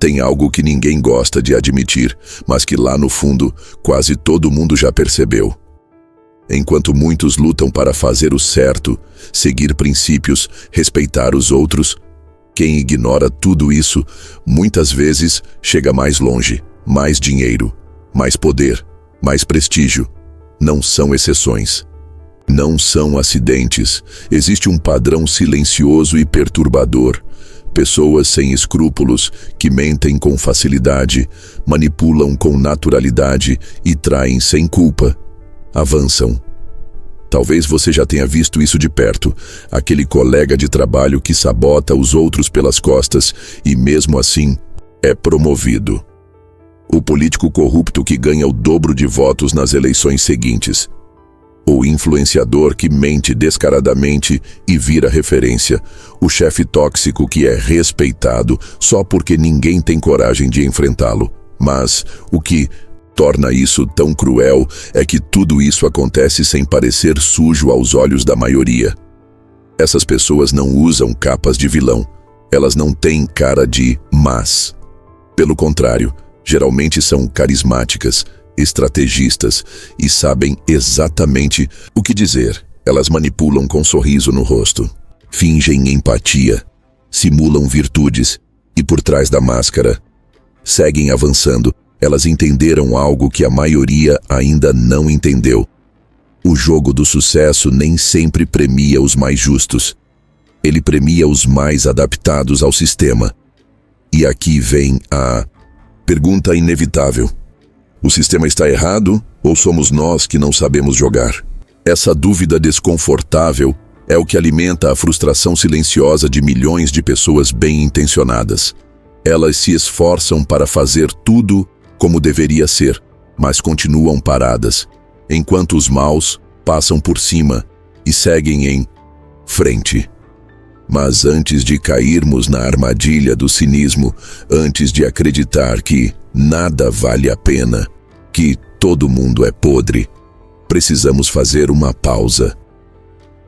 Tem algo que ninguém gosta de admitir, mas que lá no fundo quase todo mundo já percebeu. Enquanto muitos lutam para fazer o certo, seguir princípios, respeitar os outros, quem ignora tudo isso, muitas vezes chega mais longe, mais dinheiro, mais poder, mais prestígio. Não são exceções. Não são acidentes. Existe um padrão silencioso e perturbador. Pessoas sem escrúpulos, que mentem com facilidade, manipulam com naturalidade e traem sem culpa. Avançam. Talvez você já tenha visto isso de perto, aquele colega de trabalho que sabota os outros pelas costas e, mesmo assim, é promovido. O político corrupto que ganha o dobro de votos nas eleições seguintes. O influenciador que mente descaradamente e vira referência. O chefe tóxico que é respeitado só porque ninguém tem coragem de enfrentá-lo. Mas o que torna isso tão cruel é que tudo isso acontece sem parecer sujo aos olhos da maioria. Essas pessoas não usam capas de vilão. Elas não têm cara de más. Pelo contrário, geralmente são carismáticas, estrategistas e sabem exatamente o que dizer. Elas manipulam com sorriso no rosto, fingem empatia, simulam virtudes e por trás da máscara seguem avançando. Elas entenderam algo que a maioria ainda não entendeu. O jogo do sucesso nem sempre premia os mais justos. Ele premia os mais adaptados ao sistema. E aqui vem a pergunta inevitável. O sistema está errado ou somos nós que não sabemos jogar? Essa dúvida desconfortável é o que alimenta a frustração silenciosa de milhões de pessoas bem-intencionadas. Elas se esforçam para fazer tudo como deveria ser, mas continuam paradas, enquanto os maus passam por cima e seguem em frente. Mas antes de cairmos na armadilha do cinismo, antes de acreditar que nada vale a pena, que todo mundo é podre, precisamos fazer uma pausa.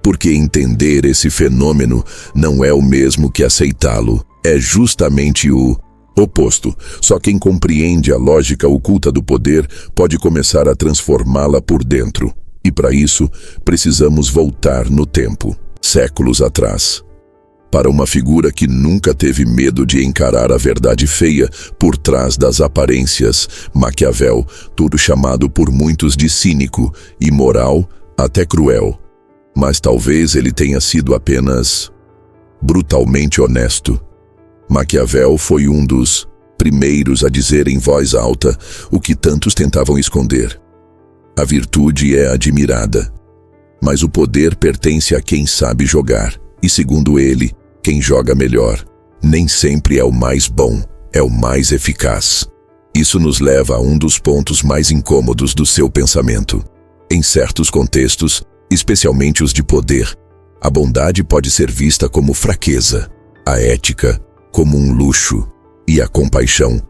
Porque entender esse fenômeno não é o mesmo que aceitá-lo, é justamente o oposto. Só quem compreende a lógica oculta do poder pode começar a transformá-la por dentro. E para isso, precisamos voltar no tempo, séculos atrás, para uma figura que nunca teve medo de encarar a verdade feia por trás das aparências, Maquiavel, tudo chamado por muitos de cínico, imoral, até cruel. Mas talvez ele tenha sido apenas brutalmente honesto. Maquiavel foi um dos primeiros a dizer em voz alta o que tantos tentavam esconder. A virtude é admirada, mas o poder pertence a quem sabe jogar, e segundo ele, quem joga melhor nem sempre é o mais bom, é o mais eficaz. Isso nos leva a um dos pontos mais incômodos do seu pensamento. Em certos contextos, especialmente os de poder, a bondade pode ser vista como fraqueza, a ética como um luxo e a compaixão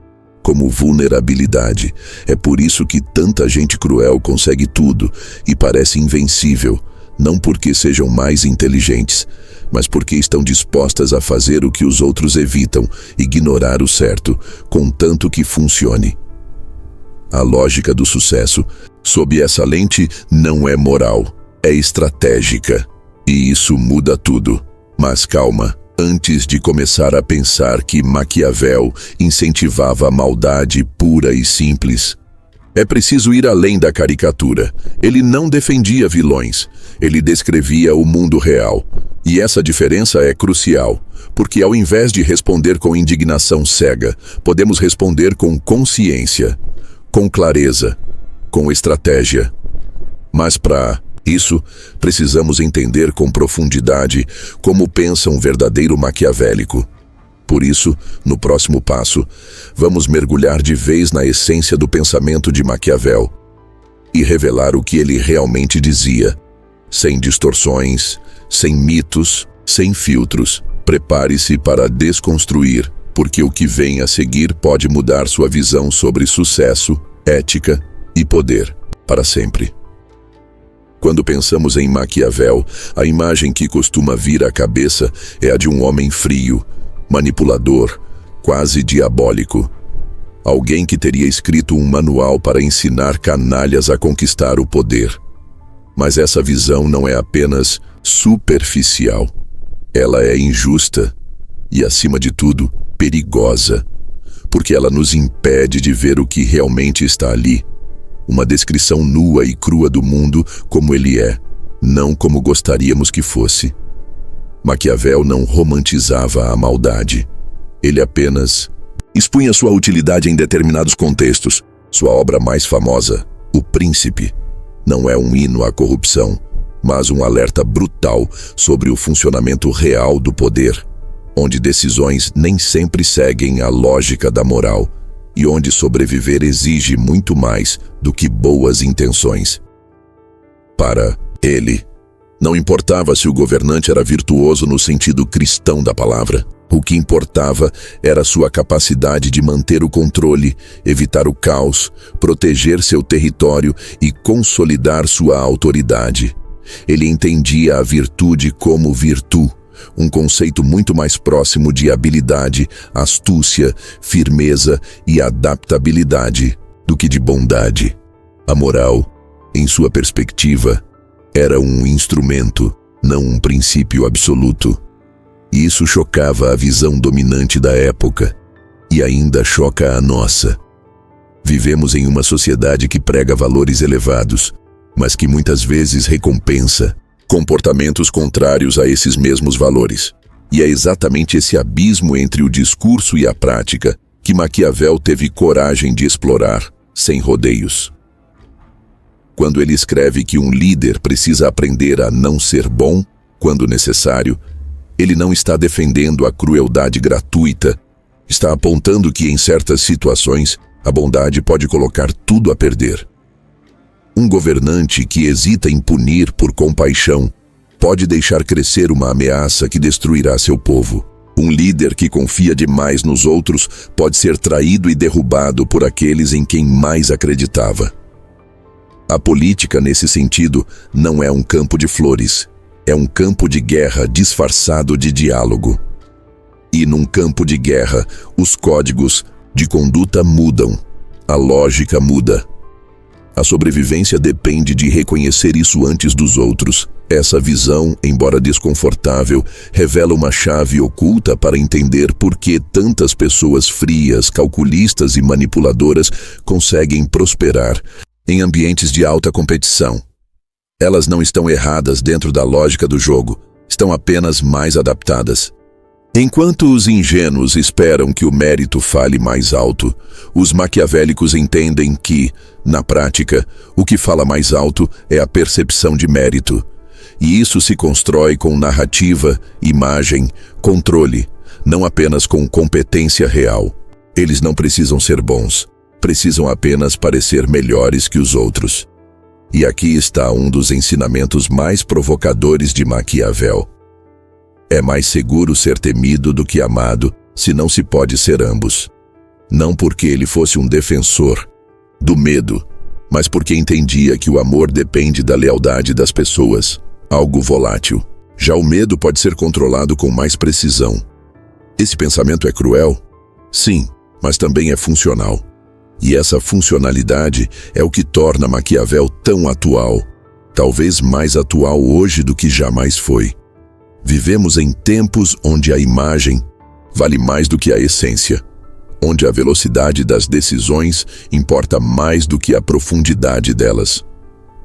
como vulnerabilidade. É por isso que tanta gente cruel consegue tudo e parece invencível, não porque sejam mais inteligentes, mas porque estão dispostas a fazer o que os outros evitam, ignorar o certo, contanto que funcione. A lógica do sucesso, sob essa lente, não é moral, é estratégica. E isso muda tudo. Mas calma. Antes de começar a pensar que Maquiavel incentivava a maldade pura e simples, é preciso ir além da caricatura. Ele não defendia vilões, ele descrevia o mundo real. E essa diferença é crucial, porque ao invés de responder com indignação cega, podemos responder com consciência, com clareza, com estratégia. Mas para isso, precisamos entender com profundidade como pensa um verdadeiro maquiavélico. Por isso, no próximo passo, vamos mergulhar de vez na essência do pensamento de Maquiavel e revelar o que ele realmente dizia, sem distorções, sem mitos, sem filtros. Prepare-se para desconstruir, porque o que vem a seguir pode mudar sua visão sobre sucesso, ética e poder para sempre. Quando pensamos em Maquiavel, a imagem que costuma vir à cabeça é a de um homem frio, manipulador, quase diabólico. Alguém que teria escrito um manual para ensinar canalhas a conquistar o poder. Mas essa visão não é apenas superficial. Ela é injusta e, acima de tudo, perigosa, porque ela nos impede de ver o que realmente está ali. Uma descrição nua e crua do mundo como ele é, não como gostaríamos que fosse. Maquiavel não romantizava a maldade. Ele apenas expunha sua utilidade em determinados contextos. Sua obra mais famosa, O Príncipe, não é um hino à corrupção, mas um alerta brutal sobre o funcionamento real do poder, onde decisões nem sempre seguem a lógica da moral e onde sobreviver exige muito mais do que boas intenções. Para ele, não importava se o governante era virtuoso no sentido cristão da palavra. O que importava era sua capacidade de manter o controle, evitar o caos, proteger seu território e consolidar sua autoridade. Ele entendia a virtude como virtu, um conceito muito mais próximo de habilidade, astúcia, firmeza e adaptabilidade do que de bondade. A moral, em sua perspectiva, era um instrumento, não um princípio absoluto. E isso chocava a visão dominante da época, e ainda choca a nossa. Vivemos em uma sociedade que prega valores elevados, mas que muitas vezes recompensa comportamentos contrários a esses mesmos valores. E é exatamente esse abismo entre o discurso e a prática que Maquiavel teve coragem de explorar, sem rodeios. Quando ele escreve que um líder precisa aprender a não ser bom, quando necessário, ele não está defendendo a crueldade gratuita, está apontando que em certas situações a bondade pode colocar tudo a perder. Um governante que hesita em punir por compaixão pode deixar crescer uma ameaça que destruirá seu povo. Um líder que confia demais nos outros pode ser traído e derrubado por aqueles em quem mais acreditava. A política, nesse sentido, não é um campo de flores. É um campo de guerra disfarçado de diálogo. E num campo de guerra, os códigos de conduta mudam. A lógica muda. A sobrevivência depende de reconhecer isso antes dos outros. Essa visão, embora desconfortável, revela uma chave oculta para entender por que tantas pessoas frias, calculistas e manipuladoras conseguem prosperar em ambientes de alta competição. Elas não estão erradas dentro da lógica do jogo, estão apenas mais adaptadas. Enquanto os ingênuos esperam que o mérito fale mais alto, os maquiavélicos entendem que, na prática, o que fala mais alto é a percepção de mérito. E isso se constrói com narrativa, imagem, controle, não apenas com competência real. Eles não precisam ser bons, precisam apenas parecer melhores que os outros. E aqui está um dos ensinamentos mais provocadores de Maquiavel. É mais seguro ser temido do que amado, se não se pode ser ambos. Não porque ele fosse um defensor do medo, mas porque entendia que o amor depende da lealdade das pessoas, algo volátil. Já o medo pode ser controlado com mais precisão. Esse pensamento é cruel? Sim, mas também é funcional. E essa funcionalidade é o que torna Maquiavel tão atual, talvez mais atual hoje do que jamais foi. Vivemos em tempos onde a imagem vale mais do que a essência, onde a velocidade das decisões importa mais do que a profundidade delas,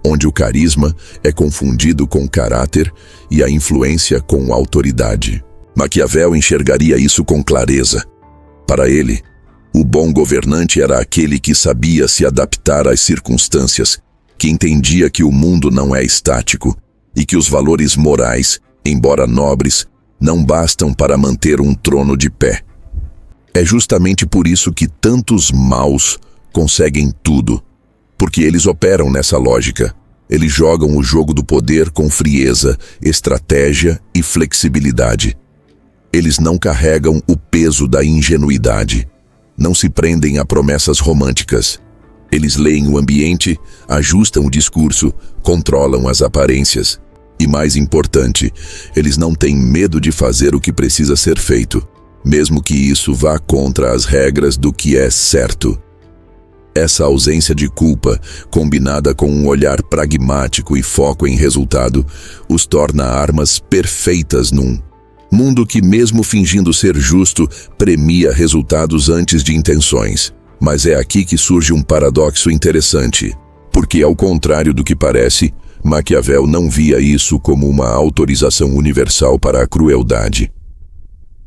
onde o carisma é confundido com caráter e a influência com autoridade. Maquiavel enxergaria isso com clareza. Para ele, o bom governante era aquele que sabia se adaptar às circunstâncias, que entendia que o mundo não é estático e que os valores morais, embora nobres, não bastam para manter um trono de pé. É justamente por isso que tantos maus conseguem tudo, porque eles operam nessa lógica. Eles jogam o jogo do poder com frieza, estratégia e flexibilidade. Eles não carregam o peso da ingenuidade. Não se prendem a promessas românticas. Eles leem o ambiente, ajustam o discurso, controlam as aparências. E mais importante, eles não têm medo de fazer o que precisa ser feito. mesmo que isso vá contra as regras do que é certo. Essa ausência de culpa, combinada com um olhar pragmático e foco em resultado, os torna armas perfeitas num mundo que, mesmo fingindo ser justo, premia resultados antes de intenções. Mas é aqui que surge um paradoxo interessante, porque, ao contrário do que parece, Maquiavel não via isso como uma autorização universal para a crueldade.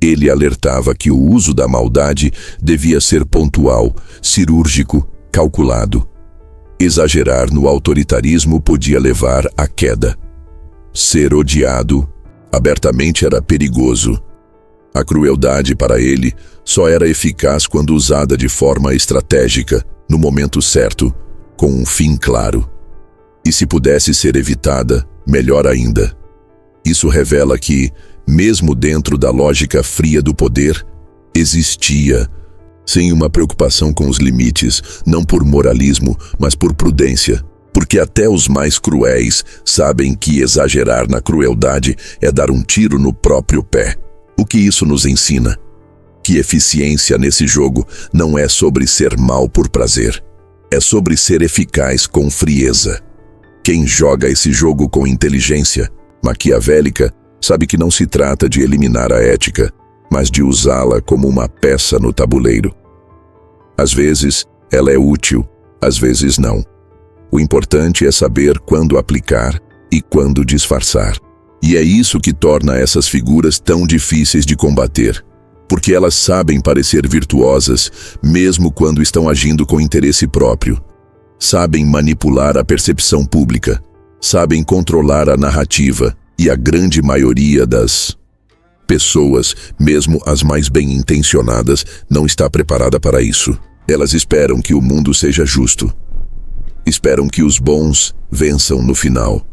Ele alertava que o uso da maldade devia ser pontual, cirúrgico, calculado. Exagerar no autoritarismo podia levar à queda. Ser odiado abertamente era perigoso. A crueldade, para ele, só era eficaz quando usada de forma estratégica, no momento certo, com um fim claro. E se pudesse ser evitada, melhor ainda. Isso revela que, mesmo dentro da lógica fria do poder, existia, sem uma preocupação com os limites, não por moralismo, mas por prudência, porque até os mais cruéis sabem que exagerar na crueldade é dar um tiro no próprio pé. O que isso nos ensina? Que eficiência nesse jogo não é sobre ser mal por prazer, é sobre ser eficaz com frieza. Quem joga esse jogo com inteligência maquiavélica sabe que não se trata de eliminar a ética, mas de usá-la como uma peça no tabuleiro. Às vezes, ela é útil, às vezes não. O importante é saber quando aplicar e quando disfarçar. E é isso que torna essas figuras tão difíceis de combater, porque elas sabem parecer virtuosas, mesmo quando estão agindo com interesse próprio. Sabem manipular a percepção pública, sabem controlar a narrativa, e a grande maioria das pessoas, mesmo as mais bem-intencionadas, não está preparada para isso. Elas esperam que o mundo seja justo. Esperam que os bons vençam no final.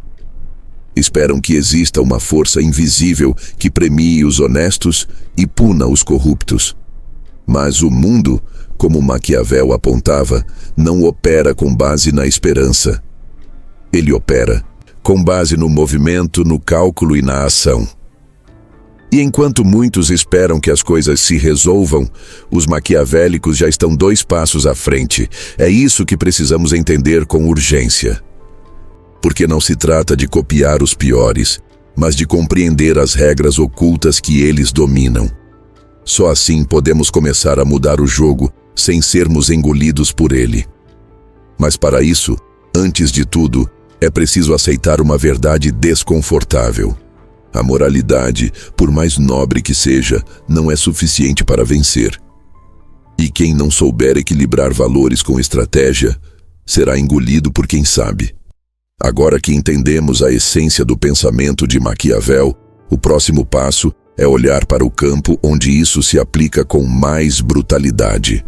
Esperam que exista uma força invisível que premie os honestos e puna os corruptos. Mas o mundo, como Maquiavel apontava, não opera com base na esperança. Ele opera com base no movimento, no cálculo e na ação. E enquanto muitos esperam que as coisas se resolvam, os maquiavélicos já estão 2 passos à frente. É isso que precisamos entender com urgência. Porque não se trata de copiar os piores, mas de compreender as regras ocultas que eles dominam. Só assim podemos começar a mudar o jogo sem sermos engolidos por ele. Mas para isso, antes de tudo, é preciso aceitar uma verdade desconfortável. A moralidade, por mais nobre que seja, não é suficiente para vencer. E quem não souber equilibrar valores com estratégia, será engolido por quem sabe. Agora que entendemos a essência do pensamento de Maquiavel, o próximo passo é olhar para o campo onde isso se aplica com mais brutalidade: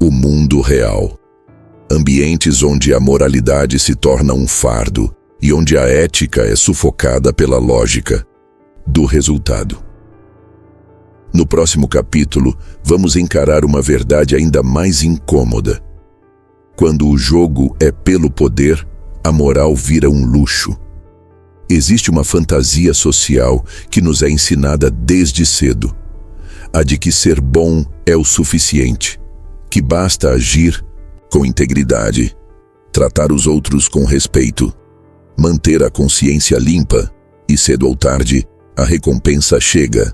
o mundo real. Ambientes onde a moralidade se torna um fardo e onde a ética é sufocada pela lógica do resultado. No próximo capítulo, vamos encarar uma verdade ainda mais incômoda. Quando o jogo é pelo poder, a moral vira um luxo. Existe uma fantasia social que nos é ensinada desde cedo: a de que ser bom é o suficiente, que basta agir com integridade, tratar os outros com respeito, manter a consciência limpa e, cedo ou tarde, a recompensa chega.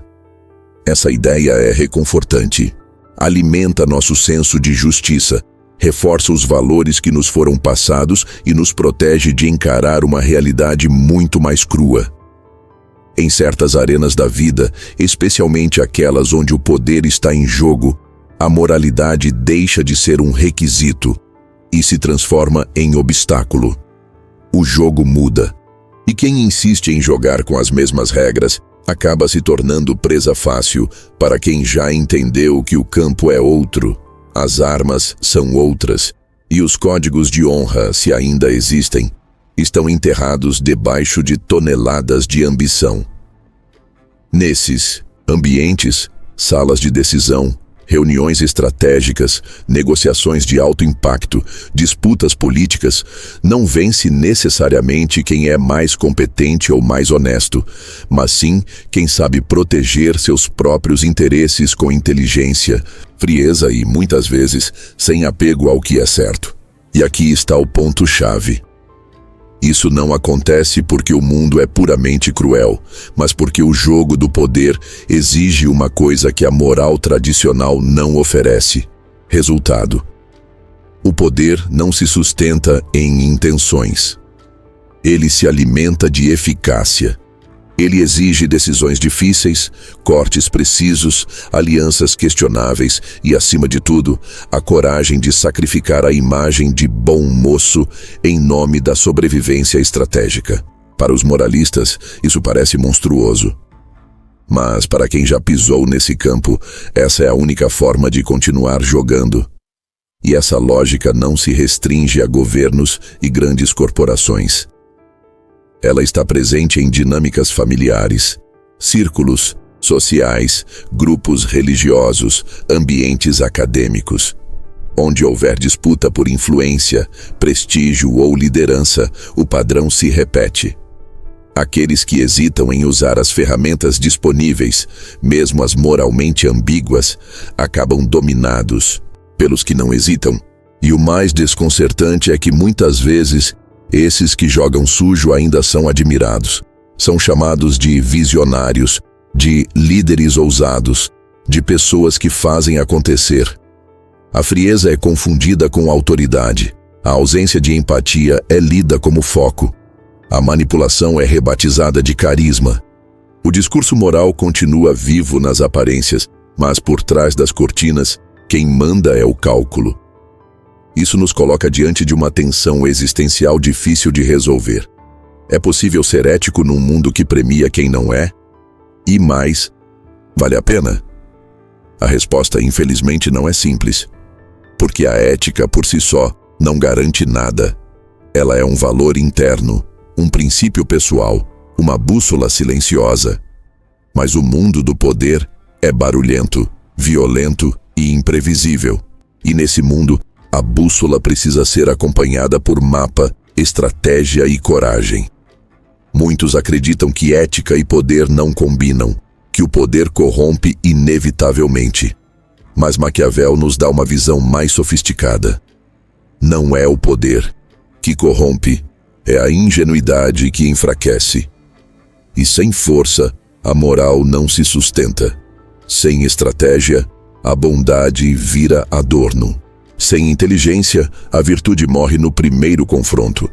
Essa ideia é reconfortante. Alimenta nosso senso de justiça, reforça os valores que nos foram passados e nos protege de encarar uma realidade muito mais crua. Em certas arenas da vida, especialmente aquelas onde o poder está em jogo, a moralidade deixa de ser um requisito e se transforma em obstáculo. O jogo muda, e quem insiste em jogar com as mesmas regras acaba se tornando presa fácil para quem já entendeu que o campo é outro, as armas são outras, e os códigos de honra, se ainda existem, estão enterrados debaixo de toneladas de ambição. Nesses ambientes, salas de decisão, Reuniões estratégicas, negociações de alto impacto, disputas políticas, não vence necessariamente quem é mais competente ou mais honesto, mas sim quem sabe proteger seus próprios interesses com inteligência, frieza e, muitas vezes, sem apego ao que é certo. E aqui está o ponto-chave. Isso não acontece porque o mundo é puramente cruel, mas porque o jogo do poder exige uma coisa que a moral tradicional não oferece: resultado. O poder não se sustenta em intenções. Ele se alimenta de eficácia. Ele exige decisões difíceis, cortes precisos, alianças questionáveis e, acima de tudo, a coragem de sacrificar a imagem de bom moço em nome da sobrevivência estratégica. Para os moralistas, isso parece monstruoso. Mas, para quem já pisou nesse campo, essa é a única forma de continuar jogando. E essa lógica não se restringe a governos e grandes corporações. Ela está presente em dinâmicas familiares, círculos sociais, grupos religiosos, ambientes acadêmicos. Onde houver disputa por influência, prestígio ou liderança, o padrão se repete. Aqueles que hesitam em usar as ferramentas disponíveis, mesmo as moralmente ambíguas, acabam dominados pelos que não hesitam. E o mais desconcertante é que muitas vezes esses que jogam sujo ainda são admirados. São chamados de visionários, de líderes ousados, de pessoas que fazem acontecer. A frieza é confundida com autoridade. A ausência de empatia é lida como foco. A manipulação é rebatizada de carisma. O discurso moral continua vivo nas aparências, mas por trás das cortinas, quem manda é o cálculo. Isso nos coloca diante de uma tensão existencial difícil de resolver. É possível ser ético num mundo que premia quem não é? E mais, vale a pena? A resposta, infelizmente, não é simples. Porque a ética, por si só, não garante nada. Ela é um valor interno, um princípio pessoal, uma bússola silenciosa. Mas o mundo do poder é barulhento, violento e imprevisível. E nesse mundo, a bússola precisa ser acompanhada por mapa, estratégia e coragem. Muitos acreditam que ética e poder não combinam, que o poder corrompe inevitavelmente. Mas Maquiavel nos dá uma visão mais sofisticada. Não é o poder que corrompe, é a ingenuidade que enfraquece. E sem força, a moral não se sustenta. Sem estratégia, a bondade vira adorno. Sem inteligência, a virtude morre no primeiro confronto.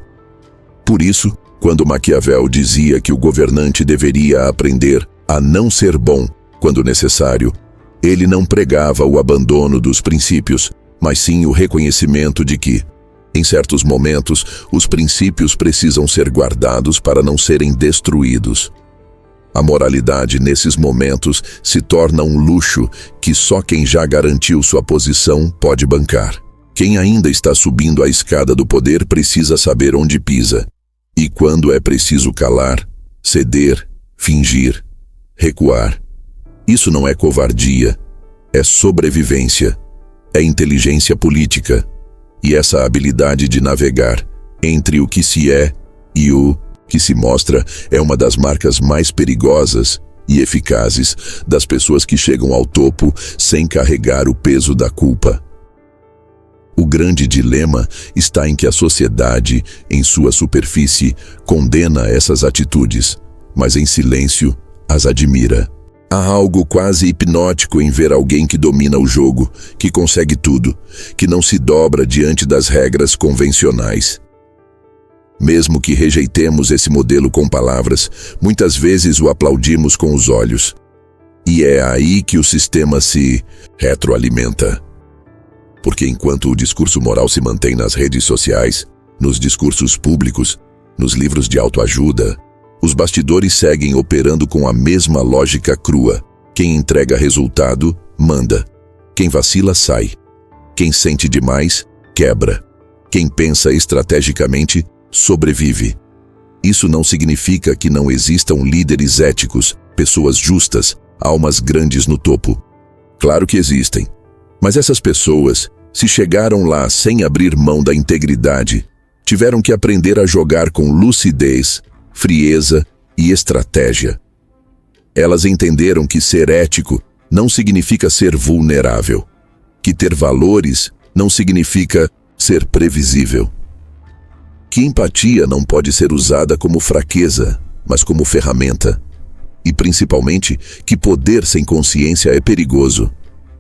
Por isso, quando Maquiavel dizia que o governante deveria aprender a não ser bom quando necessário, ele não pregava o abandono dos princípios, mas sim o reconhecimento de que, em certos momentos, os princípios precisam ser guardados para não serem destruídos. A moralidade, nesses momentos, se torna um luxo que só quem já garantiu sua posição pode bancar. Quem ainda está subindo a escada do poder precisa saber onde pisa. E quando é preciso calar, ceder, fingir, recuar. Isso não é covardia, é sobrevivência, é inteligência política. E essa habilidade de navegar entre o que se é e o que se mostra é uma das marcas mais perigosas e eficazes das pessoas que chegam ao topo sem carregar o peso da culpa. O grande dilema está em que a sociedade, em sua superfície, condena essas atitudes, mas em silêncio as admira. Há algo quase hipnótico em ver alguém que domina o jogo, que consegue tudo, que não se dobra diante das regras convencionais. Mesmo que rejeitemos esse modelo com palavras, muitas vezes o aplaudimos com os olhos. E é aí que o sistema se retroalimenta. Porque enquanto o discurso moral se mantém nas redes sociais, nos discursos públicos, nos livros de autoajuda, os bastidores seguem operando com a mesma lógica crua. Quem entrega resultado, manda. Quem vacila, sai. Quem sente demais, quebra. Quem pensa estrategicamente, sobrevive. Isso não significa que não existam líderes éticos, pessoas justas, almas grandes no topo. Claro que existem, Mas essas pessoas, se chegaram lá sem abrir mão da integridade, tiveram que aprender a jogar com lucidez, frieza e estratégia. Elas entenderam que ser ético não significa ser vulnerável, que ter valores não significa ser previsível, que empatia não pode ser usada como fraqueza, mas como ferramenta, e principalmente que poder sem consciência é perigoso,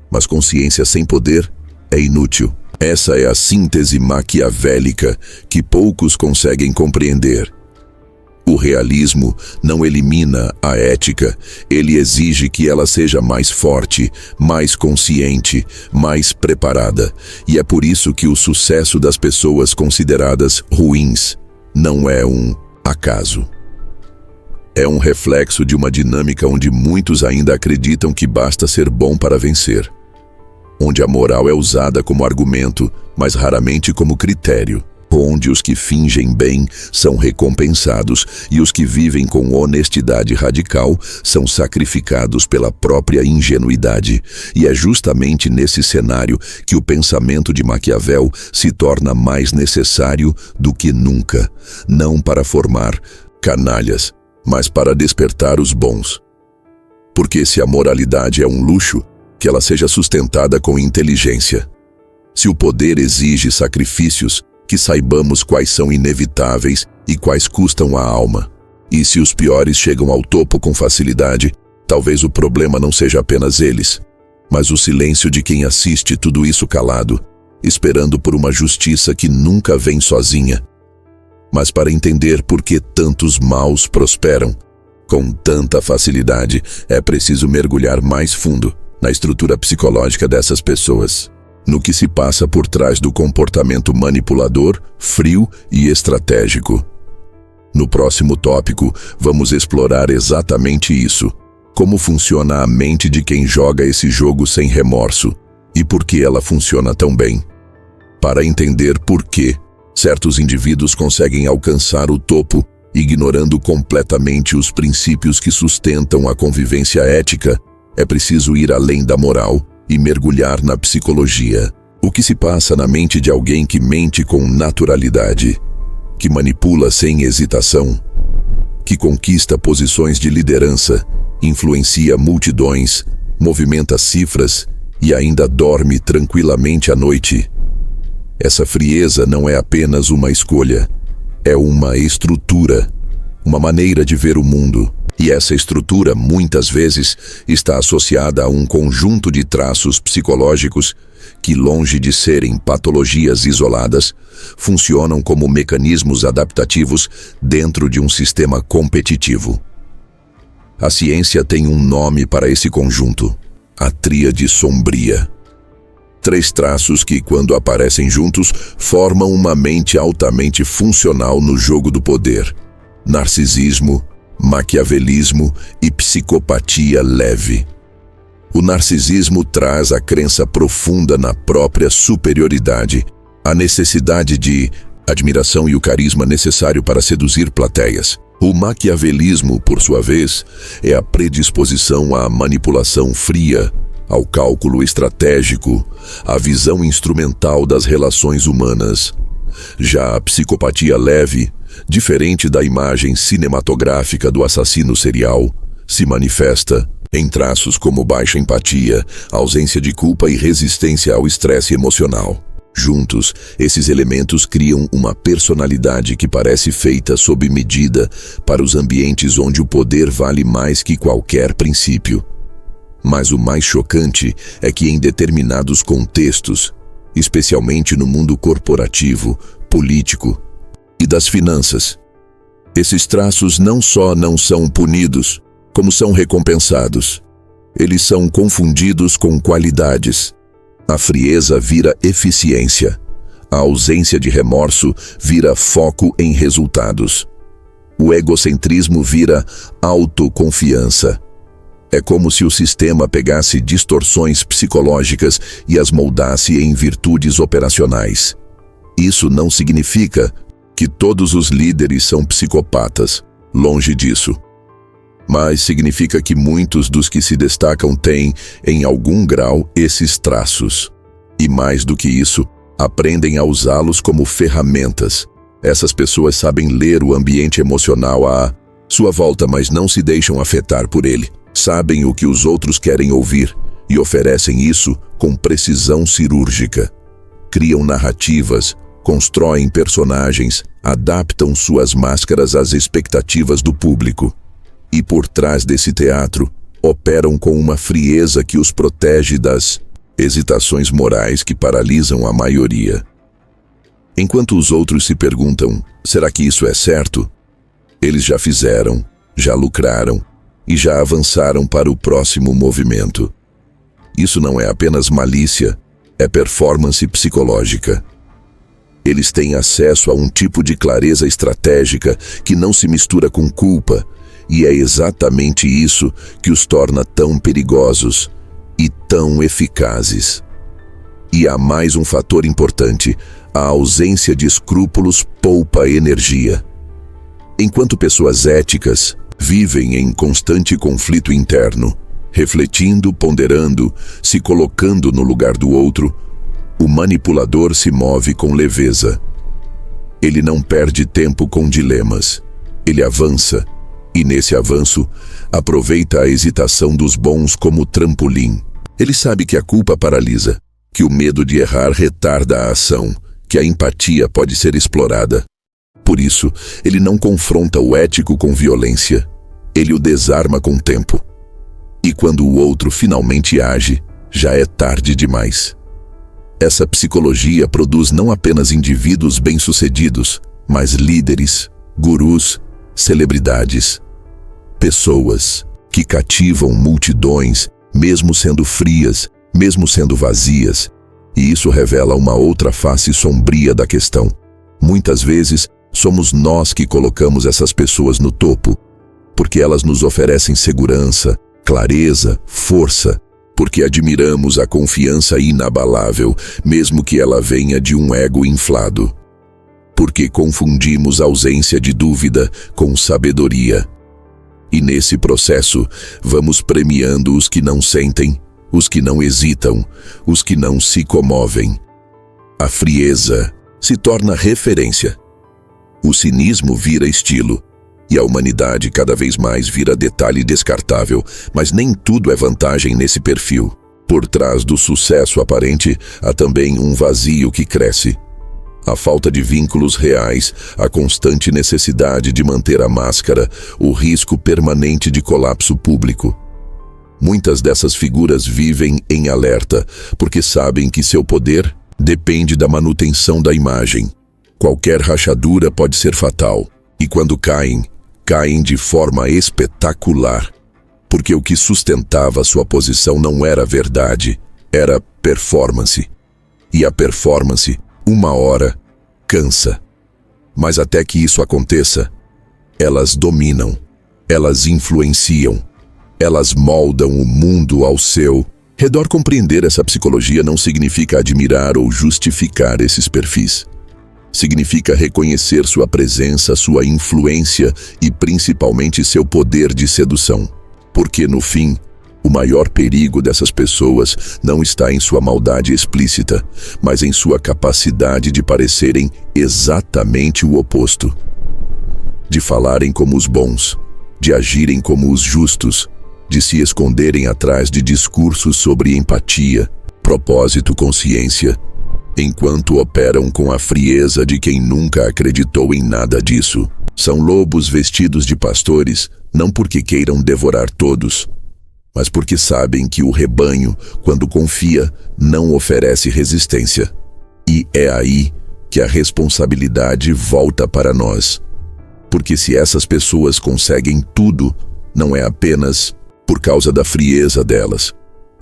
mas consciência sem poder é inútil. Essa é a síntese maquiavélica que poucos conseguem compreender. O realismo não elimina a ética, ele exige que ela seja mais forte, mais consciente, mais preparada. E é por isso que o sucesso das pessoas consideradas ruins não é um acaso. É um reflexo de uma dinâmica onde muitos ainda acreditam que basta ser bom para vencer, onde a moral é usada como argumento, mas raramente como critério, onde os que fingem bem são recompensados e os que vivem com honestidade radical são sacrificados pela própria ingenuidade. E é justamente nesse cenário que o pensamento de Maquiavel se torna mais necessário do que nunca, não para formar canalhas, mas para despertar os bons. Porque se a moralidade é um luxo, que ela seja sustentada com inteligência. Se o poder exige sacrifícios, que saibamos quais são inevitáveis e quais custam a alma. E se os piores chegam ao topo com facilidade, talvez o problema não seja apenas eles, mas o silêncio de quem assiste tudo isso calado, esperando por uma justiça que nunca vem sozinha. Mas para entender por que tantos maus prosperam com tanta facilidade, é preciso mergulhar mais fundo na estrutura psicológica dessas pessoas, no que se passa por trás do comportamento manipulador, frio e estratégico. No próximo tópico, vamos explorar exatamente isso, como funciona a mente de quem joga esse jogo sem remorso e por que ela funciona tão bem. Para entender por que certos indivíduos conseguem alcançar o topo, ignorando completamente os princípios que sustentam a convivência ética, é preciso ir além da moral e mergulhar na psicologia. O que se passa na mente de alguém que mente com naturalidade, que manipula sem hesitação, que conquista posições de liderança, influencia multidões, movimenta cifras e ainda dorme tranquilamente à noite. Essa frieza não é apenas uma escolha, é uma estrutura, uma maneira de ver o mundo. E essa estrutura, muitas vezes, está associada a um conjunto de traços psicológicos que, longe de serem patologias isoladas, funcionam como mecanismos adaptativos dentro de um sistema competitivo. A ciência tem um nome para esse conjunto: a tríade sombria. 3 traços que, quando aparecem juntos, formam uma mente altamente funcional no jogo do poder: narcisismo, maquiavelismo e psicopatia leve. O narcisismo traz a crença profunda na própria superioridade, a necessidade de admiração e o carisma necessário para seduzir plateias. O maquiavelismo, por sua vez, é a predisposição à manipulação fria, ao cálculo estratégico, à visão instrumental das relações humanas. Já a psicopatia leve, diferente da imagem cinematográfica do assassino serial, se manifesta em traços como baixa empatia, ausência de culpa e resistência ao estresse emocional. Juntos, esses elementos criam uma personalidade que parece feita sob medida para os ambientes onde o poder vale mais que qualquer princípio. Mas o mais chocante é que em determinados contextos, especialmente no mundo corporativo, político e das finanças, esses traços não só não são punidos, como são recompensados. Eles são confundidos com qualidades. A frieza vira eficiência. A ausência de remorso vira foco em resultados. O egocentrismo vira autoconfiança. É como se o sistema pegasse distorções psicológicas e as moldasse em virtudes operacionais. Isso não significa que todos os líderes são psicopatas, longe disso. mas significa que muitos dos que se destacam têm, em algum grau, esses traços. E mais do que isso, aprendem a usá-los como ferramentas. Essas pessoas sabem ler o ambiente emocional à sua volta, mas não se deixam afetar por ele. Sabem o que os outros querem ouvir e oferecem isso com precisão cirúrgica. Criam narrativas, constroem personagens, adaptam suas máscaras às expectativas do público. E por trás desse teatro, operam com uma frieza que os protege das hesitações morais que paralisam a maioria. Enquanto os outros se perguntam, será que isso é certo? Eles já fizeram, já lucraram e já avançaram para o próximo movimento. Isso não é apenas malícia, é performance psicológica. Eles têm acesso a um tipo de clareza estratégica que não se mistura com culpa, e é exatamente isso que os torna tão perigosos e tão eficazes. E há mais um fator importante: a ausência de escrúpulos poupa energia. Enquanto pessoas éticas vivem em constante conflito interno, refletindo, ponderando, se colocando no lugar do outro, o manipulador se move com leveza. Ele não perde tempo com dilemas. Ele avança, e nesse avanço, aproveita a hesitação dos bons como trampolim. Ele sabe que a culpa paralisa, que o medo de errar retarda a ação, que a empatia pode ser explorada. Por isso, ele não confronta o ético com violência. Ele o desarma com tempo. E quando o outro finalmente age, já é tarde demais. Essa psicologia produz não apenas indivíduos bem-sucedidos, mas líderes, gurus, celebridades. Pessoas que cativam multidões, mesmo sendo frias, mesmo sendo vazias. E isso revela uma outra face sombria da questão. Muitas vezes, somos nós que colocamos essas pessoas no topo, porque elas nos oferecem segurança, clareza, força, porque admiramos a confiança inabalável, mesmo que ela venha de um ego inflado. Porque confundimos ausência de dúvida com sabedoria. E nesse processo, vamos premiando os que não sentem, os que não hesitam, os que não se comovem. A frieza se torna referência. O cinismo vira estilo. E a humanidade cada vez mais vira detalhe descartável, mas nem tudo é vantagem nesse perfil. Por trás do sucesso aparente, há também um vazio que cresce. A falta de vínculos reais, a constante necessidade de manter a máscara, o risco permanente de colapso público. Muitas dessas figuras vivem em alerta, porque sabem que seu poder depende da manutenção da imagem. Qualquer rachadura pode ser fatal, e quando caem de forma espetacular, porque o que sustentava sua posição não era verdade, era performance. E a performance, uma hora, cansa. Mas até que isso aconteça, elas dominam, elas influenciam, elas moldam o mundo ao seu redor. Compreender essa psicologia não significa admirar ou justificar esses perfis. Significa reconhecer sua presença, sua influência e principalmente seu poder de sedução. Porque, no fim, o maior perigo dessas pessoas não está em sua maldade explícita, mas em sua capacidade de parecerem exatamente o oposto. De falarem como os bons, de agirem como os justos, de se esconderem atrás de discursos sobre empatia, propósito, consciência, enquanto operam com a frieza de quem nunca acreditou em nada disso. São lobos vestidos de pastores, não porque queiram devorar todos, mas porque sabem que o rebanho, quando confia, não oferece resistência. E é aí que a responsabilidade volta para nós. Porque se essas pessoas conseguem tudo, não é apenas por causa da frieza delas,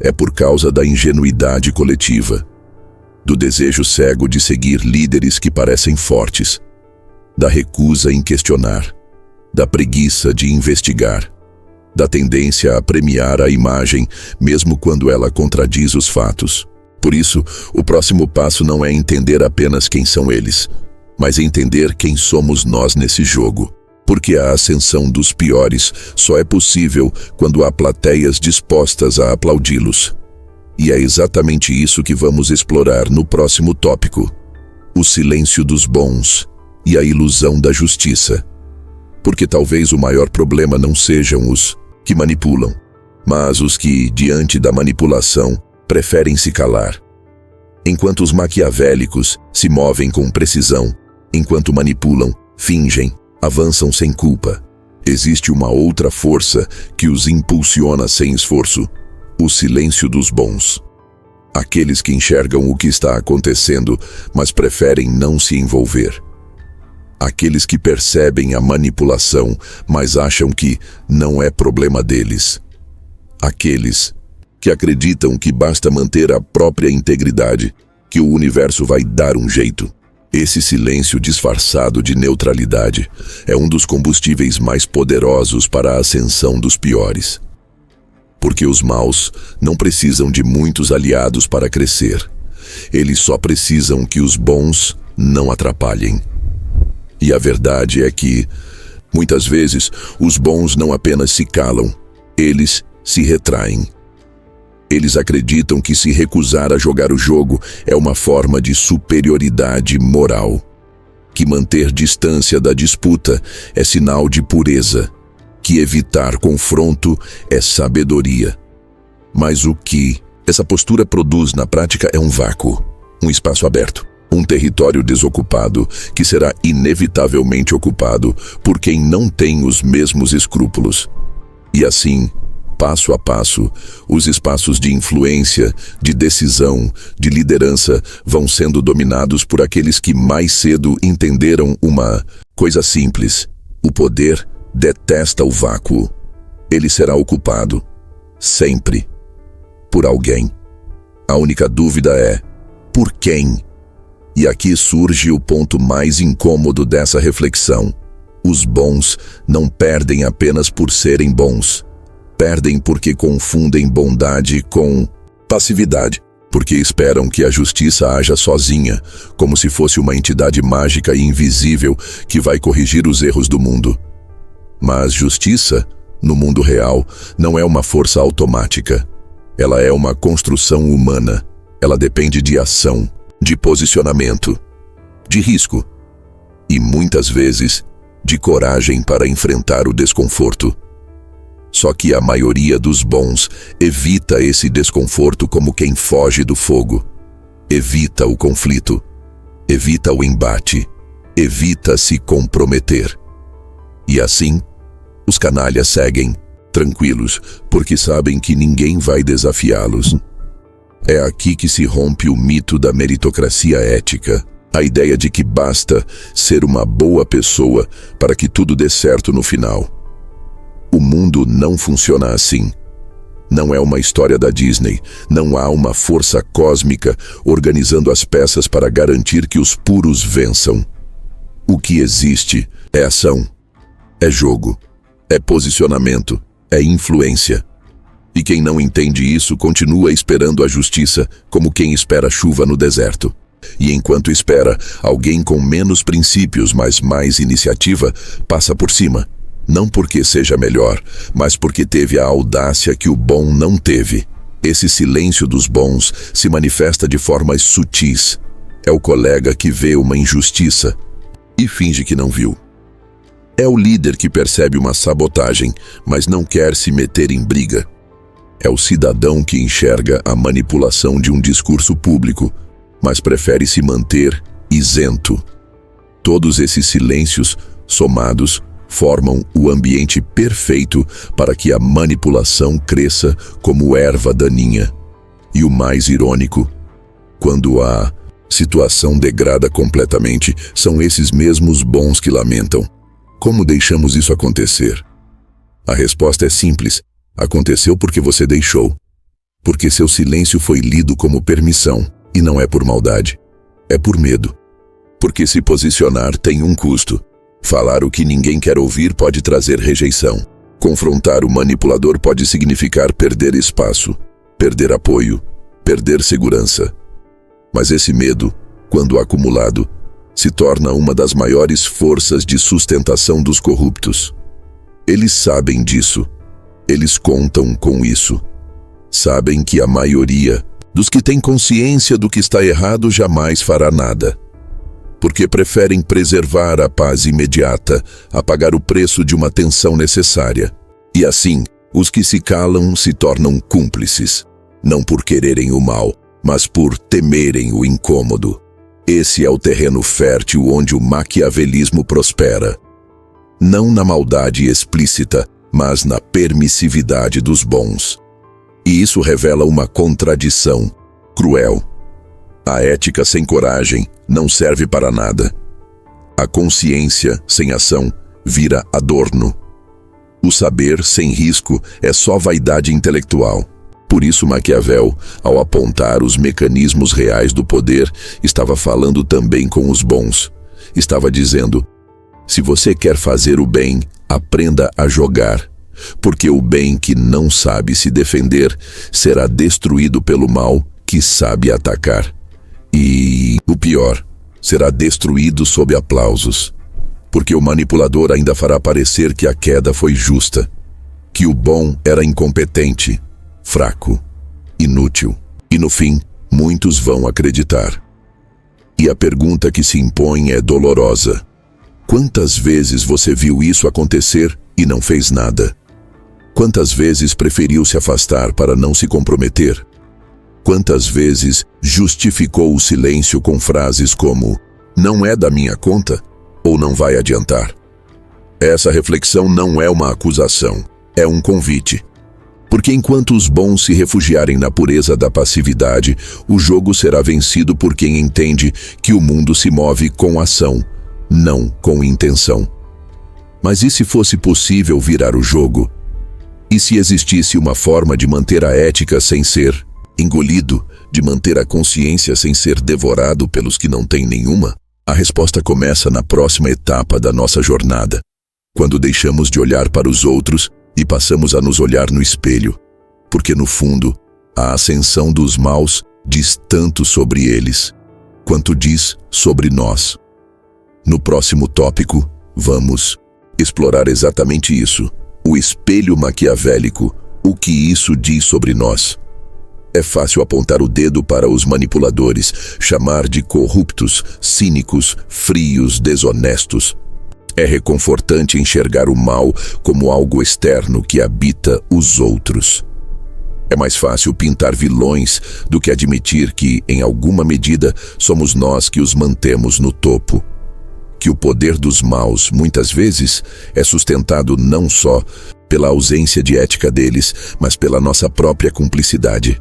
é por causa da ingenuidade coletiva, do desejo cego de seguir líderes que parecem fortes, da recusa em questionar, da preguiça de investigar, da tendência a premiar a imagem mesmo quando ela contradiz os fatos. Por isso, o próximo passo não é entender apenas quem são eles, mas entender quem somos nós nesse jogo. Porque a ascensão dos piores só é possível quando há plateias dispostas a aplaudi-los. E é exatamente isso que vamos explorar no próximo tópico: o silêncio dos bons e a ilusão da justiça. Porque talvez o maior problema não sejam os que manipulam, mas os que, diante da manipulação, preferem se calar. Enquanto os maquiavélicos se movem com precisão, enquanto manipulam, fingem, avançam sem culpa, existe uma outra força que os impulsiona sem esforço: o silêncio dos bons. Aqueles que enxergam o que está acontecendo, mas preferem não se envolver. Aqueles que percebem a manipulação, mas acham que não é problema deles. Aqueles que acreditam que basta manter a própria integridade, que o universo vai dar um jeito. Esse silêncio disfarçado de neutralidade é um dos combustíveis mais poderosos para a ascensão dos piores. Porque os maus não precisam de muitos aliados para crescer. Eles só precisam que os bons não atrapalhem. E a verdade é que, muitas vezes, os bons não apenas se calam, eles se retraem. Eles acreditam que se recusar a jogar o jogo é uma forma de superioridade moral, que manter distância da disputa é sinal de pureza, que evitar confronto é sabedoria. Mas o que essa postura produz na prática é um vácuo, um espaço aberto, um território desocupado que será inevitavelmente ocupado por quem não tem os mesmos escrúpulos. E assim, passo a passo, os espaços de influência, de decisão, de liderança vão sendo dominados por aqueles que mais cedo entenderam uma coisa simples: o poder detesta o vácuo. Ele será ocupado, sempre, por alguém. A única dúvida é: por quem? E aqui surge o ponto mais incômodo dessa reflexão. Os bons não perdem apenas por serem bons. Perdem porque confundem bondade com passividade, porque esperam que a justiça haja sozinha, como se fosse uma entidade mágica e invisível que vai corrigir os erros do mundo. Mas justiça, no mundo real, não é uma força automática. Ela é uma construção humana. Ela depende de ação, de posicionamento, de risco e, muitas vezes, de coragem para enfrentar o desconforto. Só que a maioria dos bons evita esse desconforto como quem foge do fogo. Evita o conflito, evita o embate, evita se comprometer. E assim, os canalhas seguem, tranquilos, porque sabem que ninguém vai desafiá-los. É aqui que se rompe o mito da meritocracia ética, a ideia de que basta ser uma boa pessoa para que tudo dê certo no final. O mundo não funciona assim. Não é uma história da Disney. Não há uma força cósmica organizando as peças para garantir que os puros vençam. O que existe é ação, é jogo, é posicionamento, é influência. E quem não entende isso continua esperando a justiça como quem espera chuva no deserto. E enquanto espera, alguém com menos princípios, mas mais iniciativa, passa por cima. Não porque seja melhor, mas porque teve a audácia que o bom não teve. Esse silêncio dos bons se manifesta de formas sutis. É o colega que vê uma injustiça e finge que não viu. É o líder que percebe uma sabotagem, mas não quer se meter em briga. É o cidadão que enxerga a manipulação de um discurso público, mas prefere se manter isento. Todos esses silêncios, somados, formam o ambiente perfeito para que a manipulação cresça como erva daninha. E o mais irônico, quando a situação degrada completamente, são esses mesmos bons que lamentam. Como deixamos isso acontecer? A resposta é simples: aconteceu porque você deixou. Porque seu silêncio foi lido como permissão, e não é por maldade, é por medo. Porque se posicionar tem um custo. Falar o que ninguém quer ouvir pode trazer rejeição. Confrontar o manipulador pode significar perder espaço, perder apoio, perder segurança. Mas esse medo, quando acumulado, se torna uma das maiores forças de sustentação dos corruptos. Eles sabem disso. Eles contam com isso. Sabem que a maioria dos que têm consciência do que está errado jamais fará nada, porque preferem preservar a paz imediata a pagar o preço de uma tensão necessária. E assim, os que se calam se tornam cúmplices, não por quererem o mal, mas por temerem o incômodo. Esse é o terreno fértil onde o maquiavelismo prospera. Não na maldade explícita, mas na permissividade dos bons. E isso revela uma contradição cruel. A ética sem coragem não serve para nada. A consciência sem ação vira adorno. O saber sem risco é só vaidade intelectual. Por isso Maquiavel, ao apontar os mecanismos reais do poder, estava falando também com os bons. Estava dizendo: se você quer fazer o bem, aprenda a jogar, porque o bem que não sabe se defender será destruído pelo mal que sabe atacar. E, o pior, será destruído sob aplausos, porque o manipulador ainda fará parecer que a queda foi justa, que o bom era incompetente, fraco, inútil, e no fim, muitos vão acreditar. E a pergunta que se impõe é dolorosa. Quantas vezes você viu isso acontecer e não fez nada? Quantas vezes preferiu se afastar para não se comprometer? Quantas vezes justificou o silêncio com frases como "não é da minha conta" ou "não vai adiantar"? Essa reflexão não é uma acusação, é um convite. Porque enquanto os bons se refugiarem na pureza da passividade, o jogo será vencido por quem entende que o mundo se move com ação, não com intenção. Mas e se fosse possível virar o jogo? E se existisse uma forma de manter a ética sem ser engolido, de manter a consciência sem ser devorado pelos que não têm nenhuma? A resposta começa na próxima etapa da nossa jornada, quando deixamos de olhar para os outros e passamos a nos olhar no espelho, porque no fundo, a ascensão dos maus diz tanto sobre eles, quanto diz sobre nós. No próximo tópico, vamos explorar exatamente isso, o espelho maquiavélico, o que isso diz sobre nós. É fácil apontar o dedo para os manipuladores, chamar de corruptos, cínicos, frios, desonestos. É reconfortante enxergar o mal como algo externo que habita os outros. É mais fácil pintar vilões do que admitir que, em alguma medida, somos nós que os mantemos no topo. Que o poder dos maus, muitas vezes, é sustentado não só pela ausência de ética deles, mas pela nossa própria cumplicidade.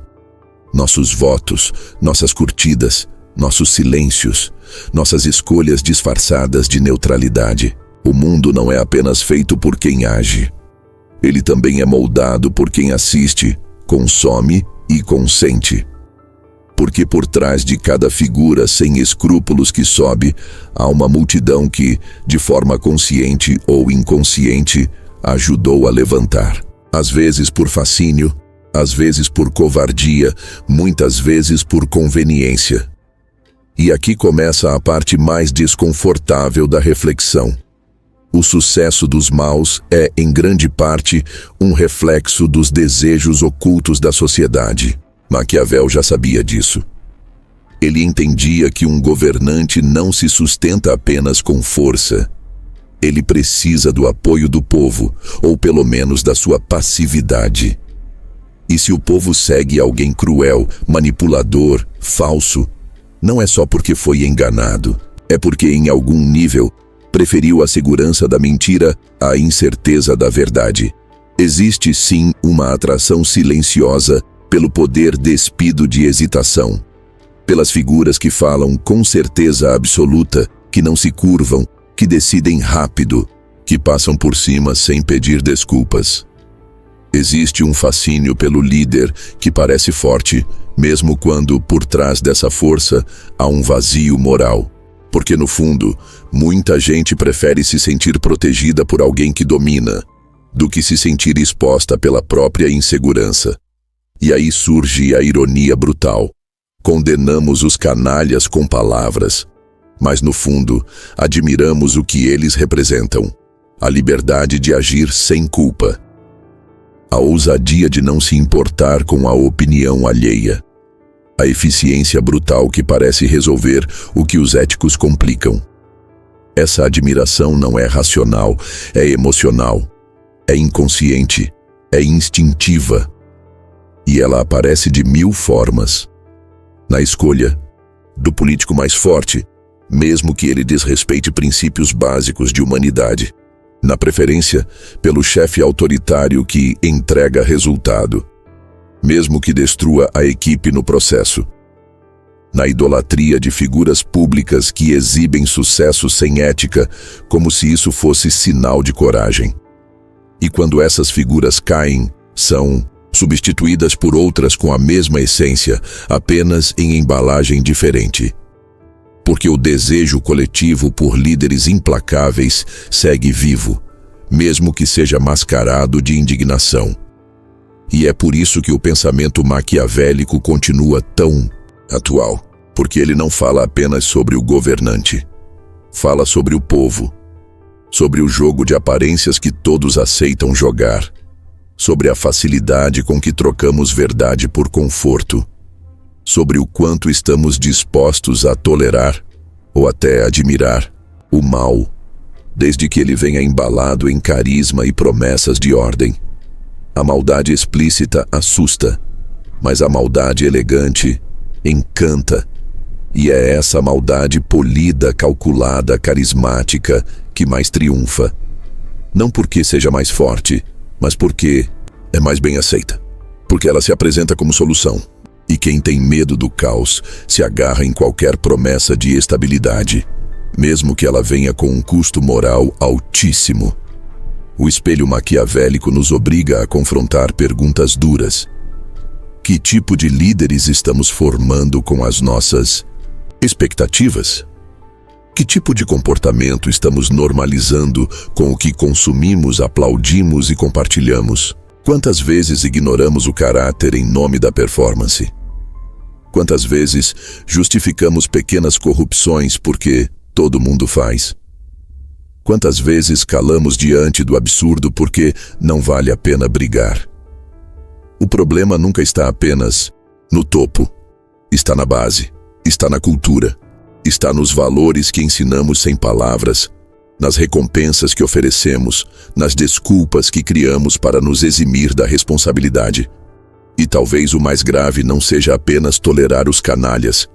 Nossos votos, nossas curtidas, nossos silêncios, nossas escolhas disfarçadas de neutralidade. O mundo não é apenas feito por quem age. Ele também é moldado por quem assiste, consome e consente. Porque por trás de cada figura sem escrúpulos que sobe, há uma multidão que, de forma consciente ou inconsciente, ajudou a levantar. Às vezes por fascínio, às vezes por covardia, muitas vezes por conveniência. E aqui começa a parte mais desconfortável da reflexão. O sucesso dos maus é, em grande parte, um reflexo dos desejos ocultos da sociedade. Maquiavel já sabia disso. Ele entendia que um governante não se sustenta apenas com força. Ele precisa do apoio do povo, ou pelo menos da sua passividade. E se o povo segue alguém cruel, manipulador, falso, não é só porque foi enganado, é porque em algum nível preferiu a segurança da mentira à incerteza da verdade. Existe sim uma atração silenciosa pelo poder despido de hesitação, pelas figuras que falam com certeza absoluta, que não se curvam, que decidem rápido, que passam por cima sem pedir desculpas. Existe um fascínio pelo líder que parece forte, mesmo quando, por trás dessa força, há um vazio moral. Porque, no fundo, muita gente prefere se sentir protegida por alguém que domina, do que se sentir exposta pela própria insegurança. E aí surge a ironia brutal. Condenamos os canalhas com palavras, mas no fundo, admiramos o que eles representam: a liberdade de agir sem culpa, a ousadia de não se importar com a opinião alheia, a eficiência brutal que parece resolver o que os éticos complicam. Essa admiração não é racional, é emocional, é inconsciente, é instintiva. E ela aparece de 1000 formas. Na escolha do político mais forte, mesmo que ele desrespeite princípios básicos de humanidade. Na preferência pelo chefe autoritário que entrega resultado, mesmo que destrua a equipe no processo. Na idolatria de figuras públicas que exibem sucesso sem ética, como se isso fosse sinal de coragem. E quando essas figuras caem, são substituídas por outras com a mesma essência, apenas em embalagem diferente. Porque o desejo coletivo por líderes implacáveis segue vivo, mesmo que seja mascarado de indignação. E é por isso que o pensamento maquiavélico continua tão atual, porque ele não fala apenas sobre o governante. Fala sobre o povo, sobre o jogo de aparências que todos aceitam jogar, sobre a facilidade com que trocamos verdade por conforto, sobre o quanto estamos dispostos a tolerar, ou até admirar, o mal, desde que ele venha embalado em carisma e promessas de ordem. A maldade explícita assusta, mas a maldade elegante encanta. E é essa maldade polida, calculada, carismática que mais triunfa. Não porque seja mais forte, mas porque é mais bem aceita. Porque ela se apresenta como solução. E quem tem medo do caos se agarra em qualquer promessa de estabilidade, mesmo que ela venha com um custo moral altíssimo. O espelho maquiavélico nos obriga a confrontar perguntas duras. Que tipo de líderes estamos formando com as nossas expectativas? Que tipo de comportamento estamos normalizando com o que consumimos, aplaudimos e compartilhamos? Quantas vezes ignoramos o caráter em nome da performance? Quantas vezes justificamos pequenas corrupções porque todo mundo faz? Quantas vezes calamos diante do absurdo porque não vale a pena brigar? O problema nunca está apenas no topo. Está na base, está na cultura, está nos valores que ensinamos sem palavras, nas recompensas que oferecemos, nas desculpas que criamos para nos eximir da responsabilidade. E talvez o mais grave não seja apenas tolerar os canalhas,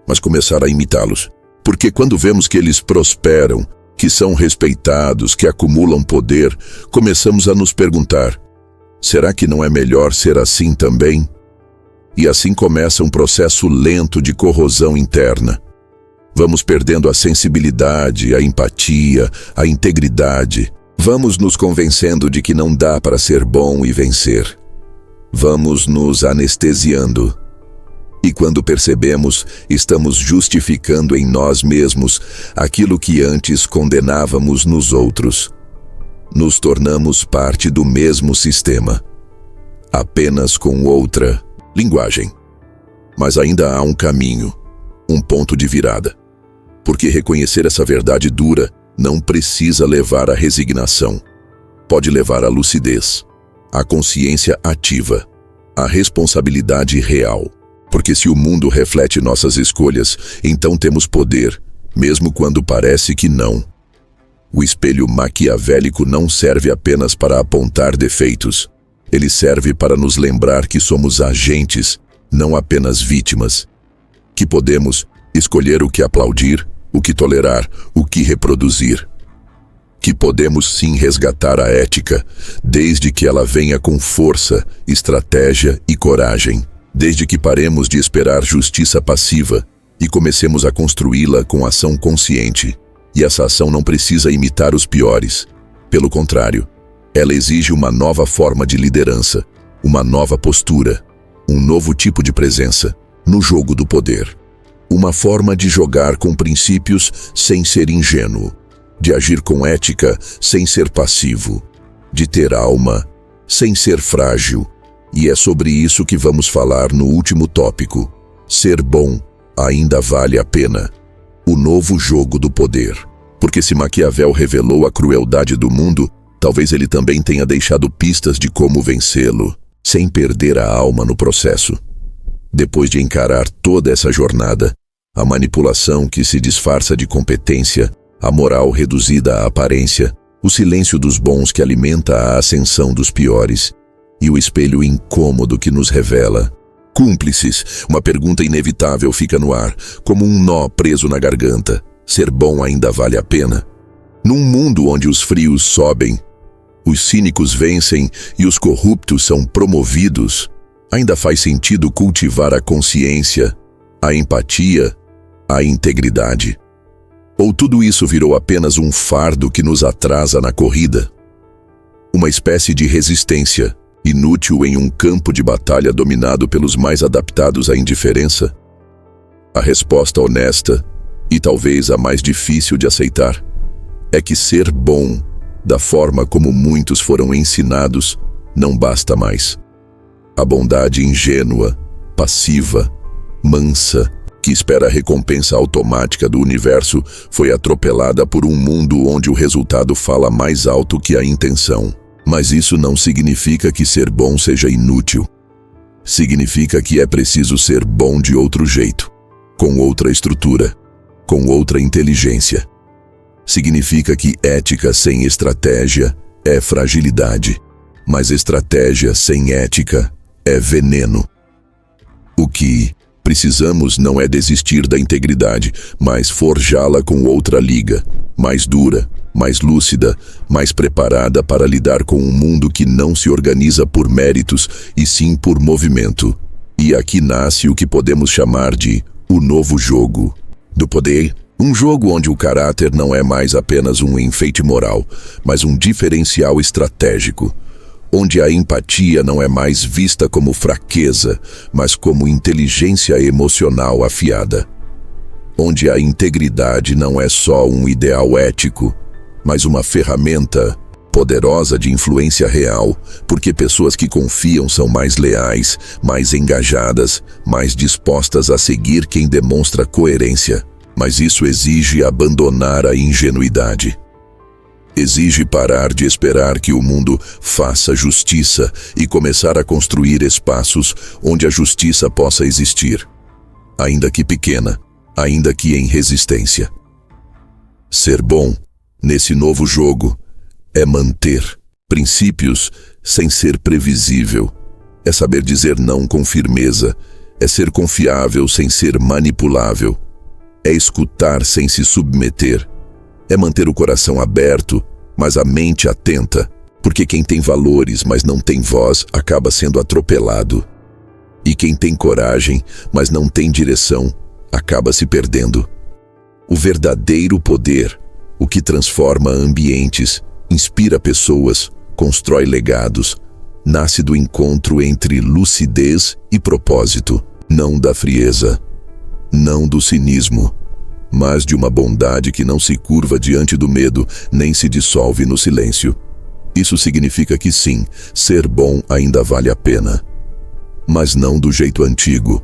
mas começar a imitá-los. Porque quando vemos que eles prosperam, que são respeitados, que acumulam poder, começamos a nos perguntar: será que não é melhor ser assim também? E assim começa um processo lento de corrosão interna. Vamos perdendo a sensibilidade, a empatia, a integridade. Vamos nos convencendo de que não dá para ser bom e vencer. Vamos nos anestesiando. E quando percebemos, estamos justificando em nós mesmos aquilo que antes condenávamos nos outros. Nos tornamos parte do mesmo sistema, apenas com outra linguagem. Mas ainda há um caminho, um ponto de virada. Porque reconhecer essa verdade dura não precisa levar à resignação. Pode levar à lucidez, à consciência ativa, à responsabilidade real. Porque se o mundo reflete nossas escolhas, então temos poder, mesmo quando parece que não. O espelho maquiavélico não serve apenas para apontar defeitos. Ele serve para nos lembrar que somos agentes, não apenas vítimas. Que podemos escolher o que aplaudir, o que tolerar, o que reproduzir. Que podemos sim resgatar a ética, desde que ela venha com força, estratégia e coragem. Desde que paremos de esperar justiça passiva e comecemos a construí-la com ação consciente. E essa ação não precisa imitar os piores. Pelo contrário, ela exige uma nova forma de liderança, uma nova postura, um novo tipo de presença no jogo do poder. Uma forma de jogar com princípios sem ser ingênuo, de agir com ética sem ser passivo, de ter alma sem ser frágil. E é sobre isso que vamos falar no último tópico. Ser bom ainda vale a pena. o novo jogo do poder. Porque se Maquiavel revelou a crueldade do mundo, talvez ele também tenha deixado pistas de como vencê-lo, sem perder a alma no processo. Depois de encarar toda essa jornada, a manipulação que se disfarça de competência, a moral reduzida à aparência, o silêncio dos bons que alimenta a ascensão dos piores, e o espelho incômodo que nos revela cúmplices, uma pergunta inevitável fica no ar, como um nó preso na garganta. Ser bom ainda vale a pena? Num mundo onde os frios sobem, os cínicos vencem e os corruptos são promovidos, ainda faz sentido cultivar a consciência, a empatia, a integridade? Ou tudo isso virou apenas um fardo que nos atrasa na corrida? Uma espécie de resistência, inútil em um campo de batalha dominado pelos mais adaptados à indiferença? A resposta honesta, e talvez a mais difícil de aceitar, é que ser bom, da forma como muitos foram ensinados, não basta mais. A bondade ingênua, passiva, mansa, que espera a recompensa automática do universo, foi atropelada por um mundo onde o resultado fala mais alto que a intenção. Mas isso não significa que ser bom seja inútil. Significa que é preciso ser bom de outro jeito, com outra estrutura, com outra inteligência. Significa que ética sem estratégia é fragilidade, mas estratégia sem ética é veneno. O que precisamos não é desistir da integridade, mas forjá-la com outra liga, mais dura, mais lúcida, mais preparada para lidar com um mundo que não se organiza por méritos e sim por movimento. E aqui nasce o que podemos chamar de o novo jogo do poder. Um jogo onde o caráter não é mais apenas um enfeite moral, mas um diferencial estratégico. Onde a empatia não é mais vista como fraqueza, mas como inteligência emocional afiada. Onde a integridade não é só um ideal ético, mas uma ferramenta poderosa de influência real, porque pessoas que confiam são mais leais, mais engajadas, mais dispostas a seguir quem demonstra coerência. Mas isso exige abandonar a ingenuidade. Exige parar de esperar que o mundo faça justiça e começar a construir espaços onde a justiça possa existir, ainda que pequena, ainda que em resistência. Ser bom, nesse novo jogo, é manter princípios sem ser previsível, é saber dizer não com firmeza, é ser confiável sem ser manipulável, é escutar sem se submeter, é manter o coração aberto, mas a mente atenta, porque quem tem valores, mas não tem voz, acaba sendo atropelado. E quem tem coragem, mas não tem direção, acaba se perdendo. O verdadeiro poder, o que transforma ambientes, inspira pessoas, constrói legados, nasce do encontro entre lucidez e propósito, não da frieza, não do cinismo, mas de uma bondade que não se curva diante do medo, nem se dissolve no silêncio. Isso significa que sim, ser bom ainda vale a pena. Mas não do jeito antigo.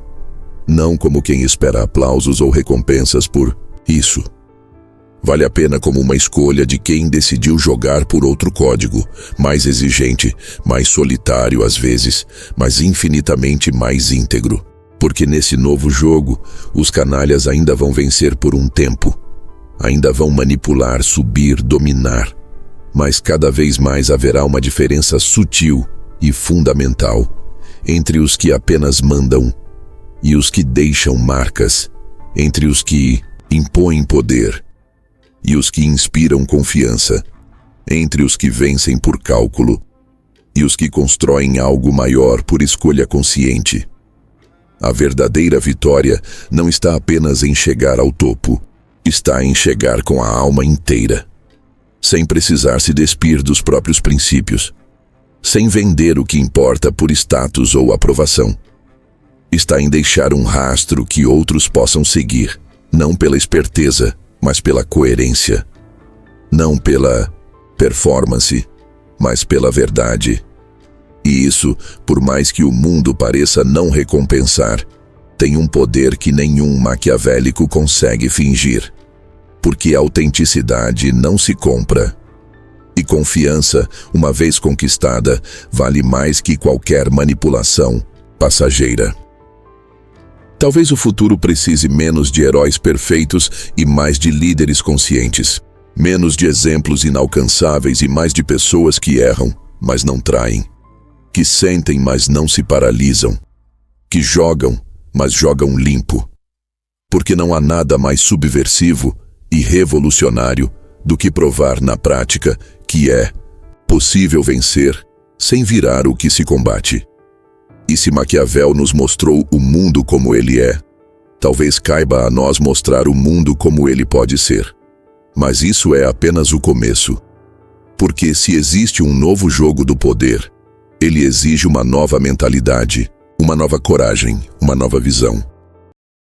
Não como quem espera aplausos ou recompensas por isso. Vale a pena como uma escolha de quem decidiu jogar por outro código, mais exigente, mais solitário às vezes, mas infinitamente mais íntegro. Porque nesse novo jogo, os canalhas ainda vão vencer por um tempo. Ainda vão manipular, subir, dominar. Mas cada vez mais haverá uma diferença sutil e fundamental entre os que apenas mandam e os que deixam marcas, entre os que impõem poder e os que inspiram confiança, entre os que vencem por cálculo e os que constroem algo maior por escolha consciente. A verdadeira vitória não está apenas em chegar ao topo, está em chegar com a alma inteira, sem precisar se despir dos próprios princípios, sem vender o que importa por status ou aprovação. Está em deixar um rastro que outros possam seguir, não pela esperteza, mas pela coerência. Não pela performance, mas pela verdade. E isso, por mais que o mundo pareça não recompensar, tem um poder que nenhum maquiavélico consegue fingir. porque autenticidade não se compra. E confiança, uma vez conquistada, vale mais que qualquer manipulação passageira. Talvez o futuro precise menos de heróis perfeitos e mais de líderes conscientes. Menos de exemplos inalcançáveis e mais de pessoas que erram, mas não traem. Que sentem, mas não se paralisam. Que jogam, mas jogam limpo. Porque não há nada mais subversivo e revolucionário do que provar na prática que é possível vencer sem virar o que se combate. E se Maquiavel nos mostrou o mundo como ele é, talvez caiba a nós mostrar o mundo como ele pode ser. Mas isso é apenas o começo. Porque se existe um novo jogo do poder, ele exige uma nova mentalidade, uma nova coragem, uma nova visão.